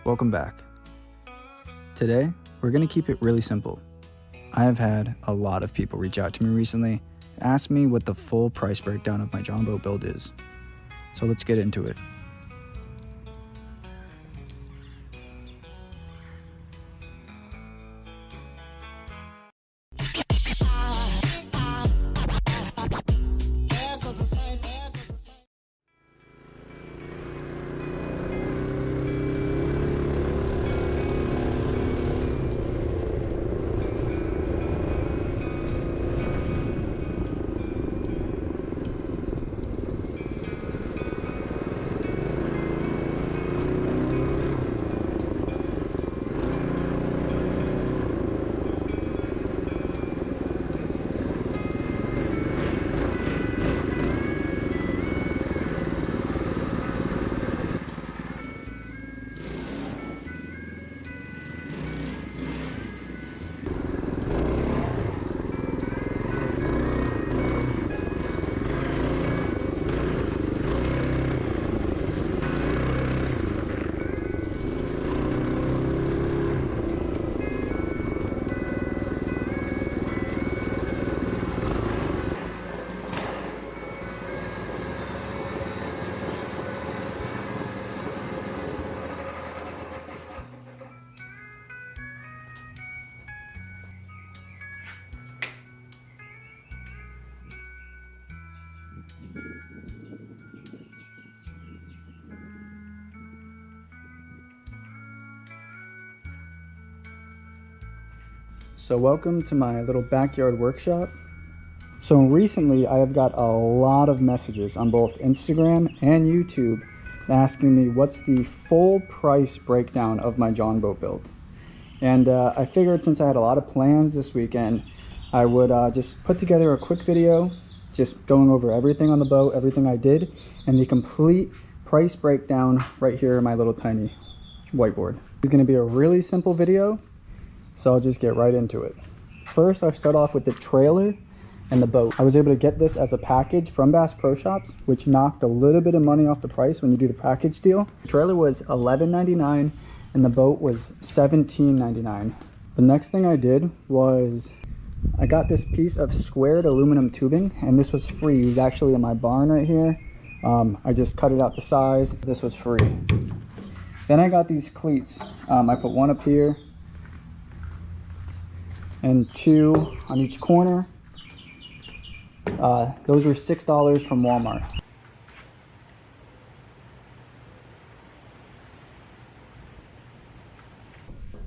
Welcome back. Today, we're going to keep it really simple. I have had a lot of people reach out to me recently, ask me what the full price breakdown of my Jon Boat build is. So let's get into it. So welcome to my little backyard workshop. So recently I have got a lot of messages on both Instagram and YouTube asking me what's the full price breakdown of my Jon Boat build. And I figured since I had a lot of plans this weekend, I would just put together a quick video just going over everything on the boat, everything I did, and the complete price breakdown right here in my little tiny whiteboard. It's going to be a really simple video. So I'll just get right into it. First, I'll start off with the trailer and the boat. I was able to get this as a package from Bass Pro Shops, which knocked a little bit of money off the price when you do the package deal. The trailer was $11.99 and the boat was $17.99. The next thing I did was I got this piece of squared aluminum tubing, and this was free. It was actually in my barn right here. I just cut it out to size. This was free. Then I got these cleats. I put one up here and two on each corner. Those were $6 from Walmart.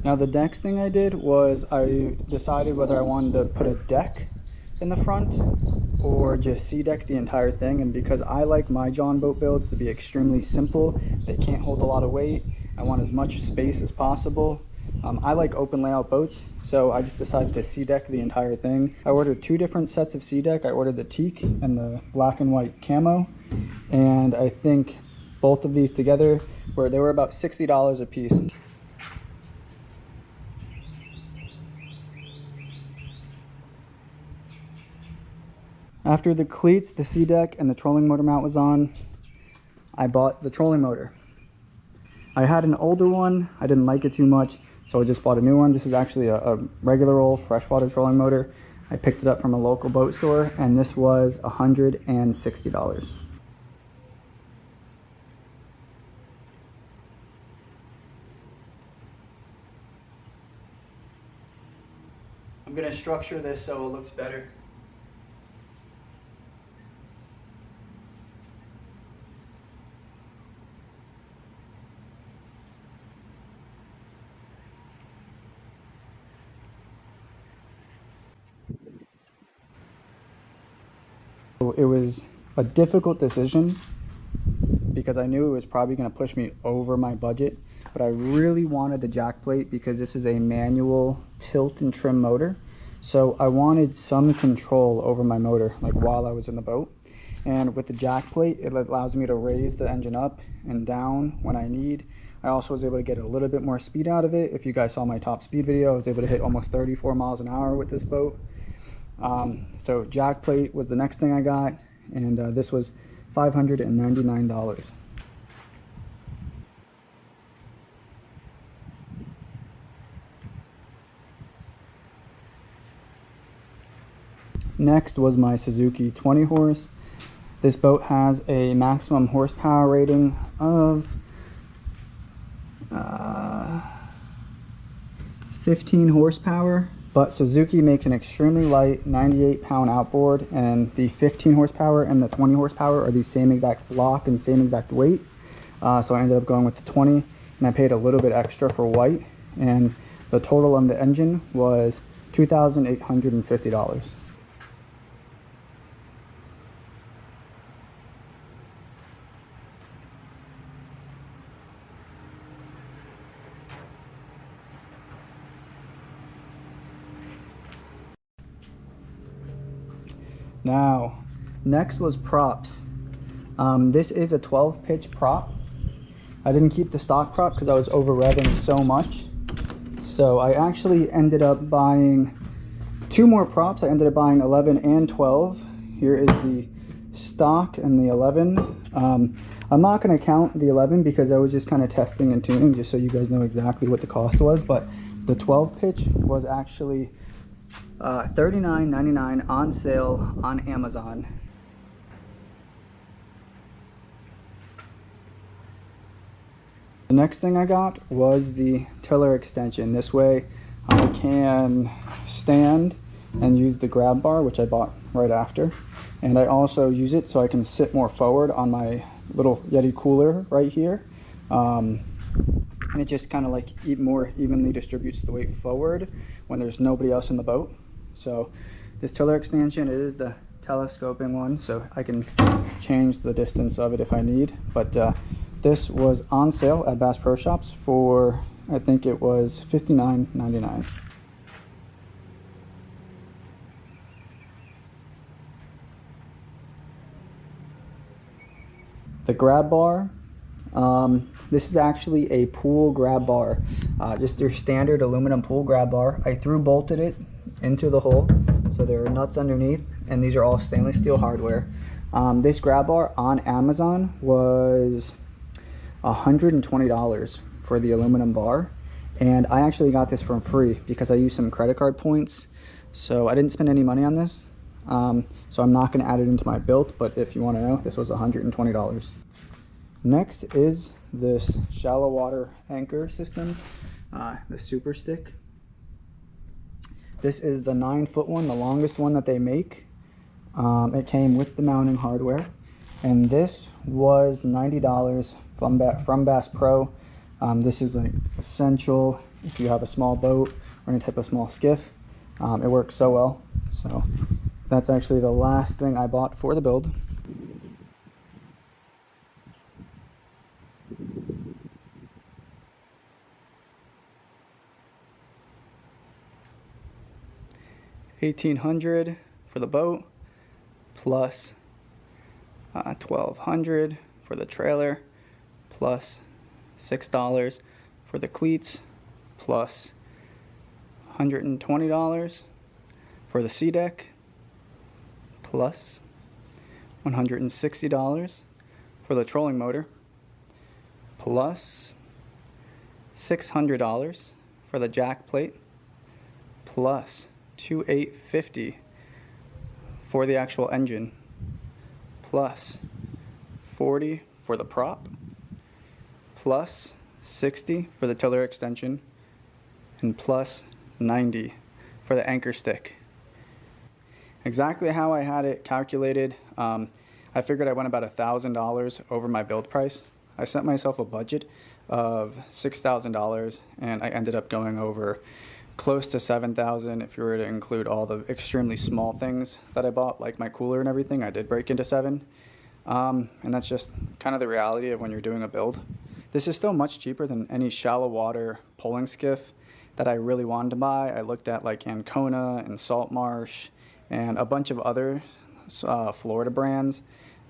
Now the next thing I did was I decided whether I wanted to put a deck in the front or just sea deck the entire thing. And because I like my Jon Boat builds to be extremely simple, they can't hold a lot of weight, I want as much space as possible. I like open layout boats, so I just decided to sea deck the entire thing. I ordered two different sets of sea deck. I ordered the teak and the black and white camo, and I think both of these together they were about $60 a piece. After the cleats, the sea deck, and the trolling motor mount was on, I bought the trolling motor. I had an older one, I didn't like it too much, so I just bought a new one. This is actually a regular old freshwater trolling motor. I picked it up from a local boat store, and this was $160. I'm gonna structure this so it looks better. It was a difficult decision because I knew it was probably going to push me over my budget, but I really wanted the jack plate because this is a manual tilt and trim motor. So I wanted some control over my motor, like while I was in the boat. And with the jack plate, it allows me to raise the engine up and down when I need. I also was able to get a little bit more speed out of it. If you guys saw my top speed video, I was able to hit almost 34 miles an hour with this boat. So jack plate was the next thing I got, and this was $599. Next was my Suzuki 20 horse. This boat has a maximum horsepower rating of 15 horsepower, but Suzuki makes an extremely light 98-pound outboard, and the 15 horsepower and the 20 horsepower are the same exact block and same exact weight. So I ended up going with the 20, and I paid a little bit extra for white, and the total on the engine was $2,850. Now, next was props. This is a 12-pitch prop. I didn't keep the stock prop because I was over revving so much. So I actually ended up buying two more props. I ended up buying 11 and 12. Here is the stock and the 11. I'm not going to count the 11 because I was just kind of testing and tuning, just so you guys know exactly what the cost was. But the 12 pitch was actually $39.99 on sale on Amazon. The next thing I got was the tiller extension. This way I can stand and use the grab bar, which I bought right after. And I also use it so I can sit more forward on my little Yeti cooler right here. And it just kind of like more evenly distributes the weight forward when there's nobody else in the boat. So this tiller extension is the telescoping one, so I can change the distance of it if I need. But this was on sale at Bass Pro Shops for, I think it was $59.99. The grab bar, this is actually a pool grab bar, just your standard aluminum pool grab bar. I through bolted it into the hole, so there are nuts underneath, and these are all stainless steel hardware. This grab bar on Amazon was $120 for the aluminum bar, and I actually got this for free because I used some credit card points, so I didn't spend any money on this. So I'm not going to add it into my build, but if you want to know, this was $120. Next is this shallow water anchor system, the Super Stick. This is the 9-foot one, the longest one that they make. It came with the mounting hardware, and this was $90 from Bass Pro. This is like essential if you have a small boat or any type of small skiff. It works so well. So that's actually the last thing I bought for the build. $1,800 for the boat, plus $1,200 for the trailer, plus $6 for the cleats, plus $120 for the sea deck, plus $160 for the trolling motor, plus $600 for the jack plate, plus $2,850 for the actual engine, plus $40 for the prop, plus $60 for the tiller extension, and plus $90 for the anchor stick. Exactly how I had it calculated, I figured I went about $1,000 over my build price. I set myself a budget of $6,000, and I ended up going over close to $7,000 if you were to include all the extremely small things that I bought, like my cooler and everything. I did break into $7,000, and that's just kind of the reality of when you're doing a build. This is still much cheaper than any shallow water poling skiff that I really wanted to buy. I looked at like Ancona and Saltmarsh and a bunch of other Florida brands,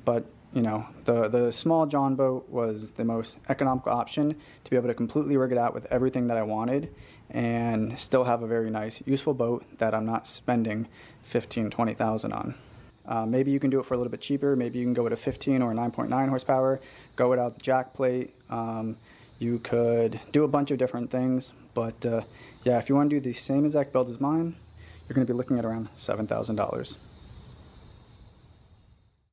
but you know, the small Jon Boat was the most economical option to be able to completely rig it out with everything that I wanted and still have a very nice, useful boat that I'm not spending $15,000, $20,000 on. Maybe you can do it for a little bit cheaper. Maybe you can go with a 15 or a 9.9 horsepower, go without the jack plate. You could do a bunch of different things, but yeah, if you want to do the same exact build as mine, you're going to be looking at around $7,000.